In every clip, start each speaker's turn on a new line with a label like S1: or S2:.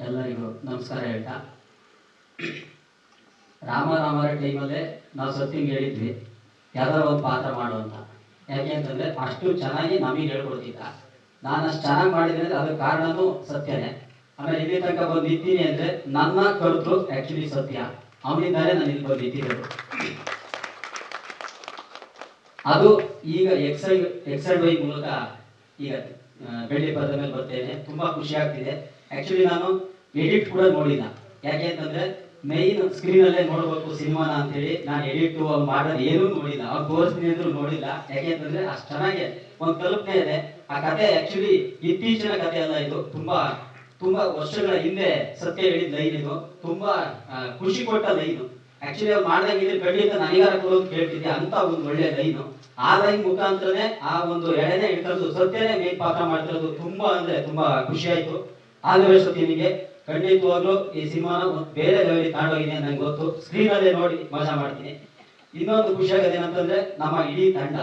S1: ಎಲ್ಲರಿಗೂ ನಮಸ್ಕಾರ ಹೇಳ್ತಾ, ರಾಮರ ಟೈಮಲ್ಲೇ ನಾವು ಸತ್ಯಂಗೆ ಹೇಳಿದ್ವಿ ಯಾವ್ದಾರ ಒಂದು ಪಾತ್ರ ಮಾಡು ಅಂತ. ಯಾಕೆ ಅಂತಂದರೆ ಅಷ್ಟು ಚೆನ್ನಾಗಿ ನಮಗೆ ಹೇಳ್ಕೊಡ್ತಿದ್ದ. ನಾನು ಅಷ್ಟು ಚೆನ್ನಾಗಿ ಮಾಡಿದ್ರೆ ಅಂದರೆ ಅದಕ್ಕೆ ಕಾರಣನೂ ಸತ್ಯನೇ. ಆಮೇಲೆ ಇಲ್ಲಿ ತನಕ ಬಂದು ನಿಂತೀನಿ ಅಂದರೆ ನನ್ನ ಕರ್ತೃ ಆ್ಯಕ್ಚುಲಿ ಸತ್ಯ, ಅವನಿಂದಾನೇ ನಾನು ಇಲ್ಲಿ ಬಂದು ನಿಂತಿರೋದು. ಅದು ಈಗ ಎಕ್ಸೈಡ್ ವೈ ಮೂಲಕ ಈಗ ಬೆಳ್ಳಿ ಪದದ ಮೇಲೆ ಬರ್ತೇನೆ. ತುಂಬ ಖುಷಿ ಆಗ್ತಿದೆ. ಆ್ಯಕ್ಚುಲಿ ನಾನು ಎಡಿಟ್ ಕೂಡ ನೋಡಿಲ್ಲ. ಯಾಕೆ ಅಂತಂದರೆ ಮೈನ್ ಸ್ಕ್ರೀನಲ್ಲೇ ನೋಡಬೇಕು ಸಿನಿಮಾನ ಅಂತೇಳಿ ನಾನು ಎಡಿಟು ಅವ್ನು ಮಾಡೋದು ಏನೂ ನೋಡಿಲ್ಲ. ಅವ್ನು ತೋರಿಸ್ತೀನಿ ಅಂದ್ರೂ ನೋಡಿಲ್ಲ. ಯಾಕೆ ಅಂತಂದರೆ ಅಷ್ಟು ಚೆನ್ನಾಗಿ ಒಂದು ಕಲ್ಪನೆ ಇದೆ. ಆ ಕತೆ ಆ್ಯಕ್ಚುಲಿ ಇತ್ತೀಚಿನ ಕತೆ ಅಲ್ಲ, ಇದು ತುಂಬ ವರ್ಷಗಳ ಹಿಂದೆ ಸತ್ಯ ಹೇಳಿದ ಲೈನ್ ಇದು. ತುಂಬ ಖುಷಿ ಕೊಟ್ಟ ಲೈನು. ಆ್ಯಕ್ಚುಲಿ ಅವ್ರು ಮಾಡ್ದಂಗಿದ್ರೆ ಖಂಡಿತ ನನಗಾರ ಕೊಡೋದು ಕೇಳ್ತಿದ್ದೆ ಅಂತ ಒಂದು ಒಳ್ಳೆ ಲೈನು. ಆ ಲೈನ್ ಮುಖಾಂತರನೇ ಆ ಒಂದು ಎಳೆನೇ ಇಟ್ಕೊಂಡು ಸತ್ಯನೇ ಮೇನ್ ಪಾತ್ರ ಮಾಡ್ತಿರೋದು. ತುಂಬಾ ಅಂದ್ರೆ ತುಂಬಾ ಖುಷಿ ಆಯ್ತು. ಆದ್ರೆ ಸತ್ಯನಿಗೆ ಖಂಡಿತವಾಗ್ಲೂ ಈ ಸಿನಿಮಾನ ಬೇರೆ ಲೆವೆಲ್ ತಗೊಂಡೋಗಿದೆ ನಂಗೆ ಗೊತ್ತು. ಸ್ಕ್ರೀನಲ್ಲೇ ನೋಡಿ ಮಜಾ ಮಾಡ್ತೀನಿ. ಇನ್ನೊಂದು ಖುಷಿ ಆಗೋದು ಏನಂತಂದ್ರೆ ನಮ್ಮ ಇಡೀ ತಂಡ,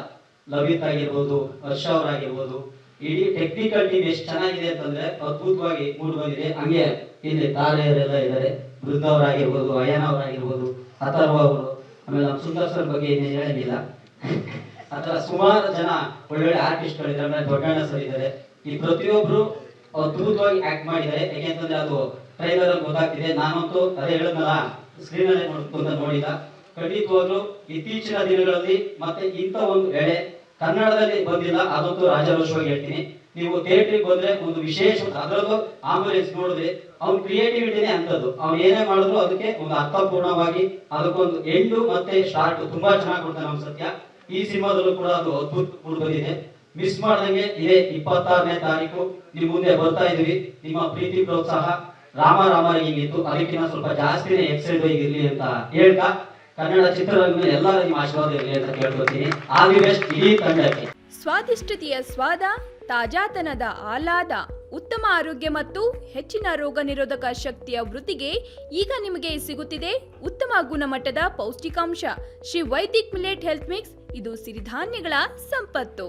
S1: ಲವಿತ್ ಆಗಿರ್ಬೋದು, ಹರ್ಷ ಅವರಾಗಿರ್ಬೋದು, ಇಡೀ ಟೆಕ್ನಿಕಲ್ ಟೀಮ್ ಎಷ್ಟು ಚೆನ್ನಾಗಿದೆ ಅಂತಂದ್ರೆ ಅದ್ಭುತವಾಗಿ ಮೂಡ್ ಬಂದಿದೆ. ಹಂಗೆ ಇಲ್ಲಿ ತಾರೆಯರೆಲ್ಲ ಇದ್ದಾರೆ, ಬೃಂದ ಅವರಾಗಿರ್ಬೋದು, ಅಯ್ಯನ ಅವರಾಗಿರ್ಬೋದು, ಅಥರ್ವ ಅವರು, ಆಮೇಲೆ ನಮ್ಮ ಸುಂದರ್ ಸರ್ ಬಗ್ಗೆ ಏನೇನು ಹೇಳಂಗಿಲ್ಲ. ಅಥವಾ ಸುಮಾರು ಜನ ಒಳ್ಳೊಳ್ಳೆ ಆರ್ಟಿಸ್ಟ್ಗಳಿದ್ದಾರೆ. ಆಮೇಲೆ ದೊಡ್ಡಣ್ಣ ಸರ್ ಇದ್ದಾರೆ. ಈ ಪ್ರತಿಯೊಬ್ರು ಅದ್ಭುತವಾಗಿ ಆಕ್ಟ್ ಮಾಡಿದ್ದಾರೆ. ಯಾಕೆಂತಂದ್ರೆ ಅದು ಟ್ರೈಲರ್ ಅಲ್ಲಿ ಗೊತ್ತಾಗ್ತಿದೆ. ನಾನಂತೂ ಅದೇ ಹೇಳಿದ್ನಲ್ಲ, ಸ್ಕ್ರೀನಲ್ಲೇ ನೋಡಿಲ್ಲ. ಖಂಡಿತವಾಗ್ಲೂ ಇತ್ತೀಚಿನ ದಿನಗಳಲ್ಲಿ ಮತ್ತೆ ಇಂಥ ಒಂದು ಎಳೆ ಕನ್ನಡದಲ್ಲಿ ಬಂದಿಲ್ಲ. ಅದಂತೂ ರಾಜರೋಷವಾಗಿ ಹೇಳ್ತೀನಿ. ನೀವು ಥಿಯೇಟ್ರಿಗೆ ಬಂದ್ರೆ ಒಂದು ವಿಶೇಷ ಅದರದ್ದು ಆಂಬುಲೆನ್ಸ್ ನೋಡಿದ್ರೆ ಅವ್ನ ಕ್ರಿಯೇಟಿವಿಟಿನೇ ಅಂತದ್ದು. ಅವ್ನು ಏನೇ ಮಾಡಿದ್ರು ಅದಕ್ಕೆ ಒಂದು ಅರ್ಥಪೂರ್ಣವಾಗಿ ಅದಕ್ಕೊಂದು ಎಂಡು ಮತ್ತೆ ಸ್ಟಾರ್ಟ್ ತುಂಬಾ ಚೆನ್ನಾಗಿ ಕೊಡ್ತಾನೆ ನಮ್ಮ ಸತ್ಯ. ಈ ಸಿನಿಮಾದಲ್ಲೂ ಕೂಡ ಅದು ಅದ್ಭುತ ಮೂಡ್ ಬಂದಿದೆ. ಮಿಸ್ ಮಾಡ್ದಂಗೆ ಇದೇ 26ನೇ ತಾರೀಕು ನಿಮ್ ಮುಂದೆ ಬರ್ತಾ ಇದೀವಿ. ನಿಮ್ಮ ಪ್ರೀತಿ ಪ್ರೋತ್ಸಾಹ ರಾಮರಿಗೆ ಹಿಂಗಿತ್ತು, ಅದಕ್ಕಿಂತ ಸ್ವಲ್ಪ ಜಾಸ್ತಿನೇ ಎಕ್ಸೈಡ್ ಇರ್ಲಿ ಅಂತ ಹೇಳ್ತಾ ಕನ್ನಡ ಚಿತ್ರರಂಗದ ಎಲ್ಲರ ನಿಮ್ಮ ಆಶೀರ್ವಾದ ಇರಲಿ ಅಂತ ಕೇಳ್ಕೊತೀನಿ. ಆಲ್ ದಿ ಬೆಸ್ಟ್ ಇಡೀ ತಂಡಕ್ಕೆ.
S2: ಸ್ವಾದಿಷ್ಟತೆಯ ಸ್ವಾದ, ತಾಜಾತನದ ಆಹ್ಲಾದ, ಉತ್ತಮ ಆರೋಗ್ಯ ಮತ್ತು ಹೆಚ್ಚಿನ ರೋಗ ನಿರೋಧಕ ಶಕ್ತಿಯ ವೃದ್ಧಿಗೆ ಈಗ ನಿಮಗೆ ಸಿಗುತ್ತಿದೆ ಉತ್ತಮ ಗುಣಮಟ್ಟದ ಪೌಷ್ಟಿಕಾಂಶ. Shri Vaidik millet health mix. ಇದು ಸಿರಿಧಾನ್ಯಗಳ ಸಂಪತ್ತು.